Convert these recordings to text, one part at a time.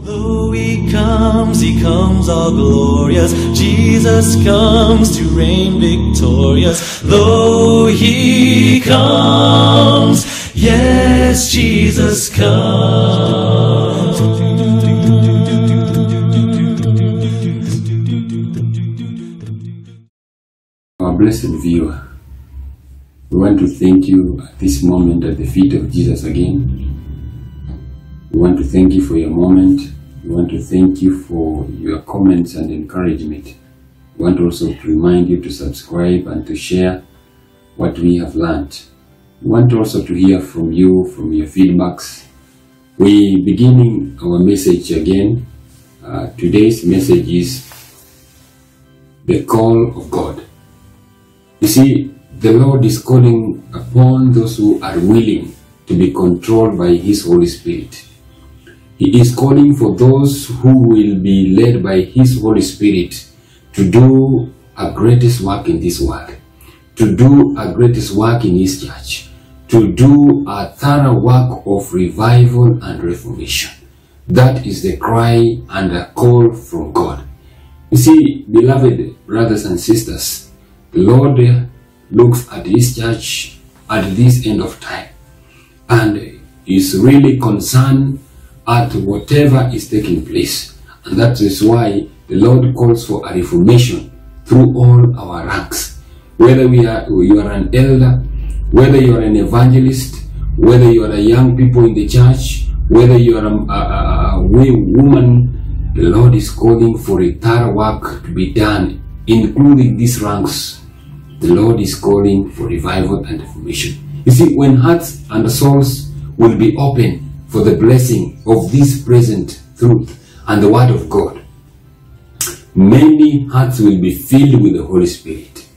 Though he comes all glorious. Jesus comes to reign victorious. Though he comes, yes, Jesus comes. Our blessed viewer, we want to thank you at this moment at the feet of Jesus again. We want to thank you for your moment. We want to thank you for your comments and encouragement. We want also to remind you to subscribe and to share what we have learned. We want also to hear from you, from your feedbacks. We beginning our message again. Today's message is the call of God. You see, the Lord is calling upon those who are willing to be controlled by His Holy Spirit. He is calling for those who will be led by His Holy Spirit to do a greatest work in this world, to do a greatest work in His church, to do a thorough work of revival and reformation. That is the cry and a call from God. You see, beloved brothers and sisters, the Lord looks at His church at this end of time and is really concerned at whatever is taking place. And that is why the Lord calls for a reformation through all our ranks. Whether you are an elder, whether you are an evangelist, whether you are a young people in the church, whether you are a woman, the Lord is calling for a thorough work to be done, including these ranks. The Lord is calling for revival and reformation. You see, when hearts and souls will be open for the blessing of this present truth and the Word of God, many hearts will be filled with the Holy Spirit.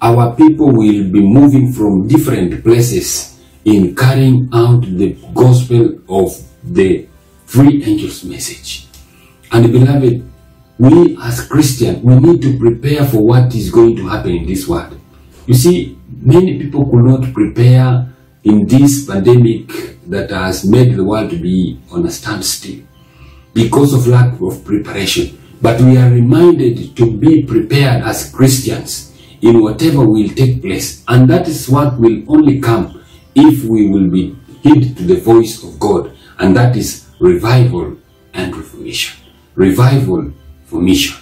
Our people will be moving from different places in carrying out the gospel of the three angels' message. And beloved, we as Christians, we need to prepare for what is going to happen in this world. You see, many people could not prepare in this pandemic that has made the world to be on a standstill because of lack of preparation. But we are reminded to be prepared as Christians in whatever will take place. And that is what will only come if we will be heed to the voice of God. And that is revival and reformation. Revival for mission.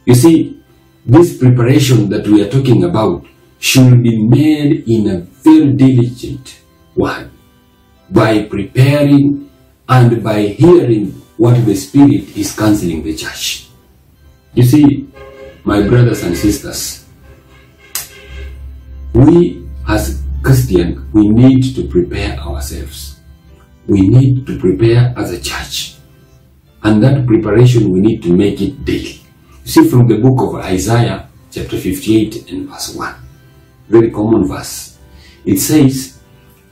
You see, this preparation that we are talking about should be made in a very diligent way, by preparing and by hearing what the Spirit is counseling the church. You see, my brothers and sisters, we as Christians, we need to prepare ourselves. We need to prepare as a church. And that preparation, we need to make it daily. You see, from the book of Isaiah, chapter 58 and verse 1, very common verse. It says,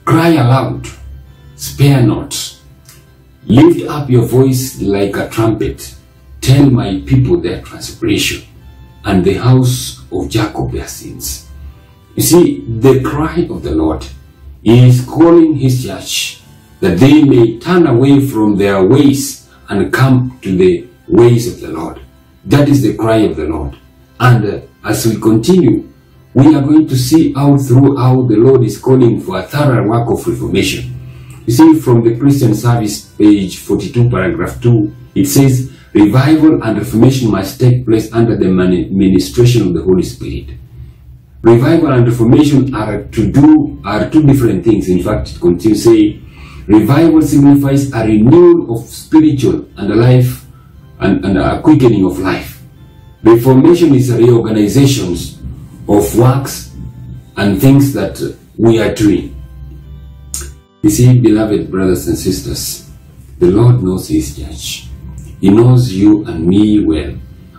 "Cry aloud, spare not. Lift up your voice like a trumpet. Tell my people their transgression, and the house of Jacob their sins." You see, the cry of the Lord is calling His church that they may turn away from their ways and come to the ways of the Lord. That is the cry of the Lord. And as we continue, we are going to see out throughout the Lord is calling for a thorough work of reformation. You see, from the Christian Service, page 42, paragraph 2, it says, revival and reformation must take place under the ministration of the Holy Spirit. Revival and reformation are two different things. In fact, it continues to say, revival signifies a renewal of spiritual and life and a quickening of life. Reformation is a reorganization of works and things that we are doing. You see, beloved brothers and sisters, the Lord knows His church. He knows you and me well.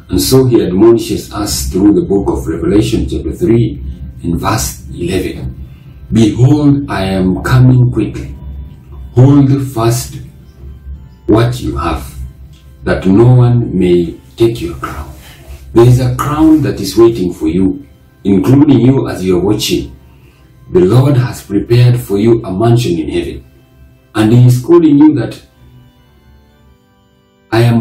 And so He admonishes us through the book of Revelation chapter 3 and verse 11. "Behold, I am coming quickly. Hold fast what you have, that no one may take your crown." There is a crown that is waiting for you, including you as you are watching. The Lord has prepared for you a mansion in heaven. And He is calling you that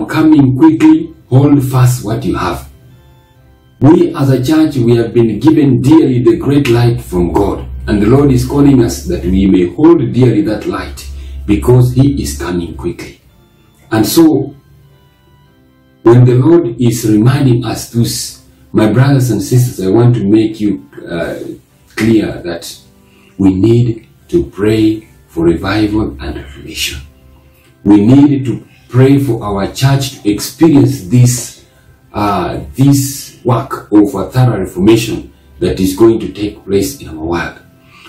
coming quickly, hold fast what you have. We as a church, we have been given dearly the great light from God. And the Lord is calling us that we may hold dearly that light, because He is coming quickly. And so, when the Lord is reminding us this, my brothers and sisters, I want to make you clear that we need to pray for revival and reformation. We need to pray for our church to experience this work of a thorough reformation that is going to take place in our world.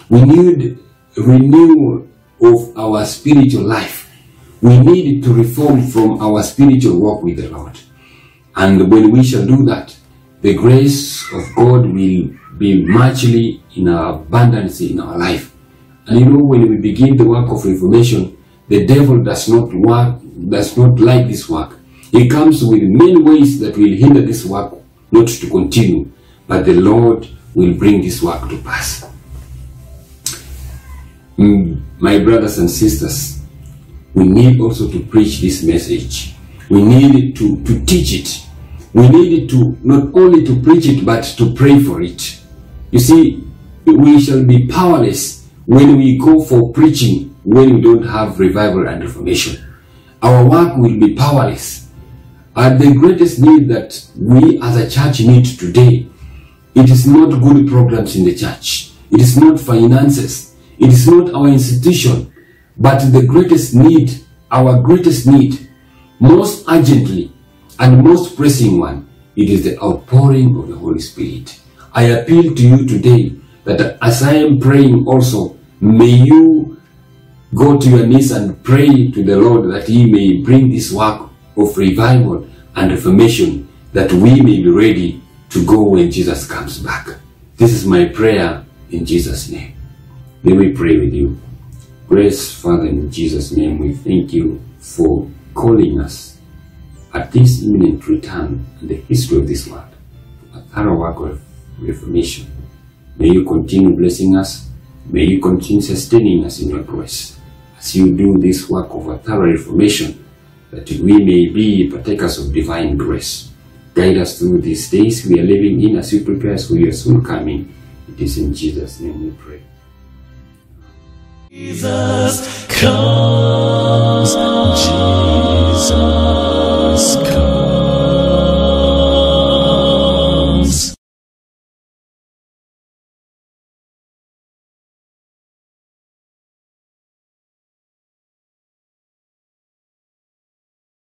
We need renewal of our spiritual life. We need to reform from our spiritual walk with the Lord. And when we shall do that, the grace of God will be muchly in our abundance in our life. And you know, when we begin the work of reformation, the devil does not like this work. He comes with many ways that will hinder this work not to continue, but the Lord will bring this work to pass. My brothers and sisters, we need also to preach this message. We need to teach it. We need to not only to preach it, but to pray for it. You see, we shall be powerless when we go for preaching when we don't have revival and reformation. Our work will be powerless. And the greatest need that we as a church need today, it is not good programs in the church. It is not finances. It is not our institution. But the greatest need, our greatest need, most urgently and most pressing one, it is the outpouring of the Holy Spirit. I appeal to you today that as I am praying also, may you go to your knees and pray to the Lord that He may bring this work of revival and reformation, that we may be ready to go when Jesus comes back. This is my prayer in Jesus' name. May we pray with you. Gracious Father, in Jesus' name, we thank you for calling us at this imminent return in the history of this world, a thorough work of reformation. May you continue blessing us. May you continue sustaining us in your grace as you do this work of a thorough reformation, that we may be partakers of divine grace. Guide us through these days we are living in as you prepare us for your soon coming. It is in Jesus' name we pray. Jesus comes.